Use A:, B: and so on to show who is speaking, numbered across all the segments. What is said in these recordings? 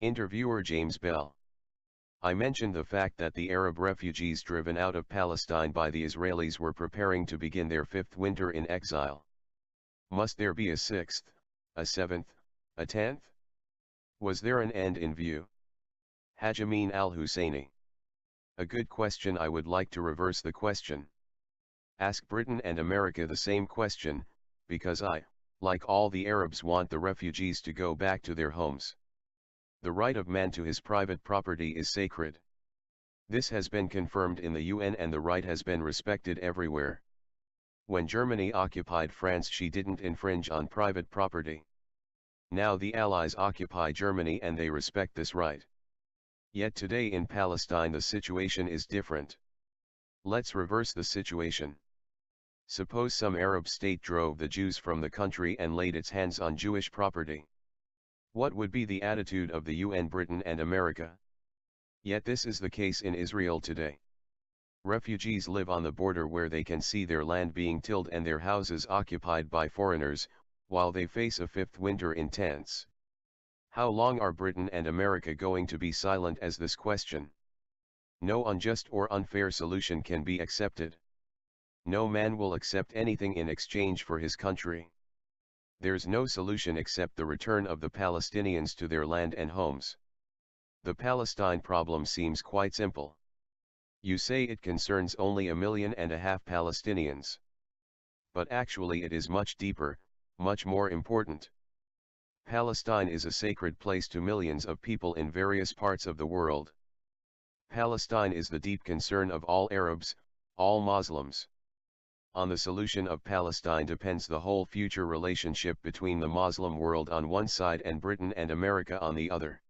A: Interviewer James Bell. I mentioned the fact that the Arab refugees driven out of Palestine by the Israelis were preparing to begin their fifth winter in exile. Must there be a sixth, a seventh, a 10th? Was there an end in view? Haj Amin al-Husseini. A good question. I would like to reverse the question. Ask Britain and America the same question, because I, like all the Arabs, want the refugees to go back to their homes. The right of man to his private property is sacred. This has been confirmed in the UN and the right has been respected everywhere. When Germany occupied France, she didn't infringe on private property. Now the Allies occupy Germany and they respect this right. Yet today in Palestine the situation is different. Let's reverse the situation. Suppose some Arab state drove the Jews from the country and laid its hands on Jewish property. What would be the attitude of the UN, Britain and America? Yet this is the case in Israel today. Refugees live on the border where they can see their land being tilled and their houses occupied by foreigners, while they face a fifth winter in tents. How long are Britain and America going to be silent as this question? No unjust or unfair solution can be accepted. No man will accept anything in exchange for his country. There's no solution except the return of the Palestinians to their land and homes. The Palestine problem seems quite simple. You say it concerns only 1.5 million Palestinians. But actually it is much deeper, much more important. Palestine is a sacred place to millions of people in various parts of the world. Palestine is the deep concern of all Arabs, all Muslims. On the solution of Palestine depends the whole future relationship between the Muslim world on one side and Britain and America on the other.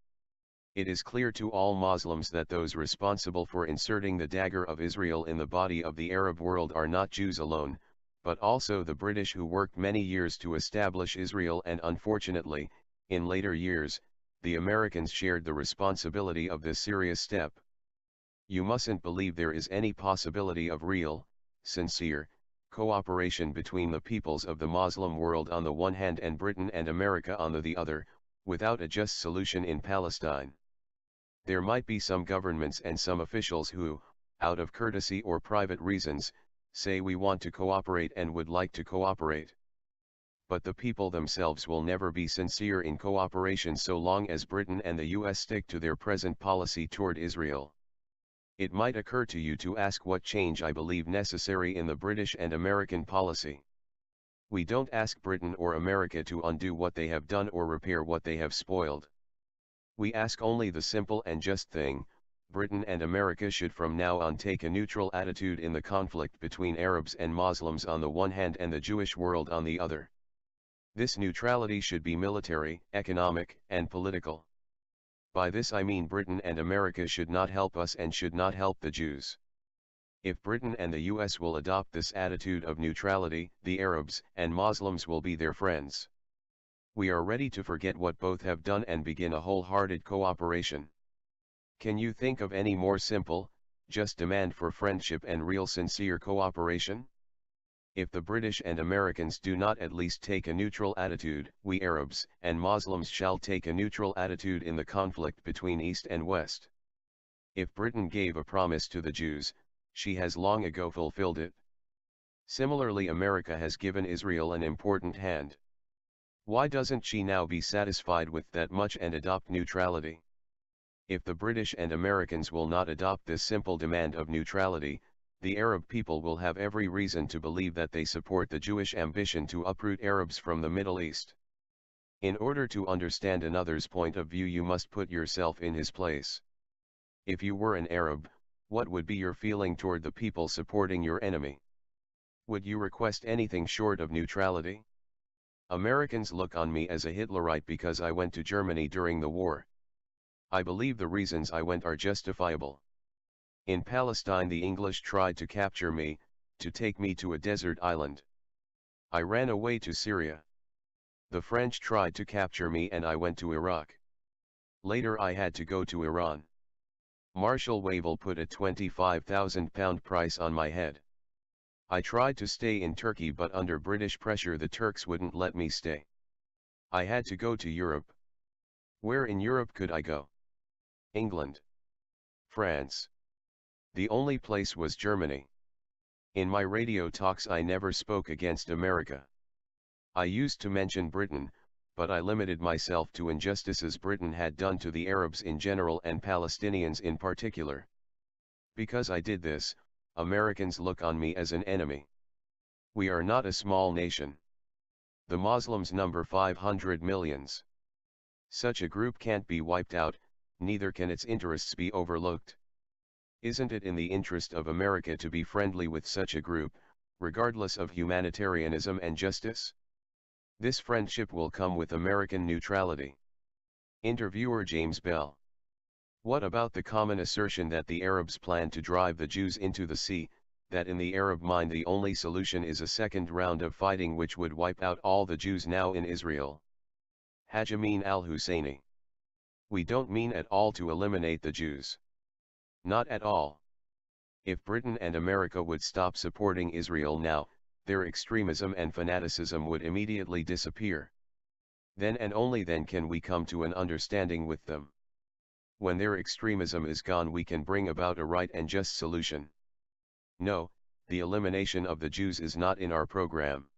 A: It is clear to all Muslims that those responsible for inserting the dagger of Israel in the body of the Arab world are not Jews alone, but also the British, who worked many years to establish Israel, and unfortunately, in later years, the Americans shared the responsibility of this serious step. You mustn't believe there is any possibility of real, sincere, cooperation between the peoples of the Muslim world on the one hand and Britain and America on the other, without a just solution in Palestine. There might be some governments and some officials who, out of courtesy or private reasons, say we want to cooperate and would like to cooperate. But the people themselves will never be sincere in cooperation so long as Britain and the US stick to their present policy toward Israel. It might occur to you to ask what change I believe necessary in the British and American policy. We don't ask Britain or America to undo what they have done or repair what they have spoiled. We ask only the simple and just thing: Britain and America should from now on take a neutral attitude in the conflict between Arabs and Muslims on the one hand and the Jewish world on the other. This neutrality should be military, economic, and political. By this I mean Britain and America should not help us and should not help the Jews. If Britain and the US will adopt this attitude of neutrality, the Arabs and Muslims will be their friends. We are ready to forget what both have done and begin a wholehearted cooperation. Can you think of any more simple, just demand for friendship and real sincere cooperation? If the British and Americans do not at least take a neutral attitude, we Arabs and Muslims shall take a neutral attitude in the conflict between East and West. If Britain gave a promise to the Jews, she has long ago fulfilled it. Similarly, America has given Israel an important hand. Why doesn't she now be satisfied with that much and adopt neutrality? If the British and Americans will not adopt this simple demand of neutrality, the Arab people will have every reason to believe that they support the Jewish ambition to uproot Arabs from the Middle East. In order to understand another's point of view, you must put yourself in his place. If you were an Arab, what would be your feeling toward the people supporting your enemy? Would you request anything short of neutrality? Americans look on me as a Hitlerite because I went to Germany during the war. I believe the reasons I went are justifiable. In Palestine the English tried to capture me, to take me to a desert island. I ran away to Syria. The French tried to capture me and I went to Iraq. Later I had to go to Iran. Marshal Wavell put a £25,000 price on my head. I tried to stay in Turkey, but under British pressure the Turks wouldn't let me stay. I had to go to Europe. Where in Europe could I go? England. France. The only place was Germany. In my radio talks I never spoke against America. I used to mention Britain, but I limited myself to injustices Britain had done to the Arabs in general and Palestinians in particular. Because I did this, Americans look on me as an enemy. We are not a small nation. The Muslims number 500 millions. Such a group can't be wiped out, neither can its interests be overlooked. Isn't it in the interest of America to be friendly with such a group, regardless of humanitarianism and justice? This friendship will come with American neutrality. Interviewer James Bell. What about the common assertion that the Arabs plan to drive the Jews into the sea, that in the Arab mind the only solution is a second round of fighting which would wipe out all the Jews now in Israel? Haj Amin al-Husseini. We don't mean at all to eliminate the Jews. Not at all. If Britain and America would stop supporting Israel now, their extremism and fanaticism would immediately disappear. Then and only then can we come to an understanding with them. When their extremism is gone we can bring about a right and just solution. No, the elimination of the Jews is not in our program.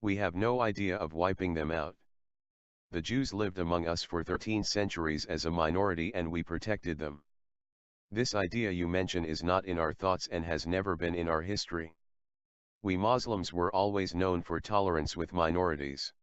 A: We have no idea of wiping them out. The Jews lived among us for 13 centuries as a minority and we protected them. This idea you mention is not in our thoughts and has never been in our history. We Muslims were always known for tolerance with minorities.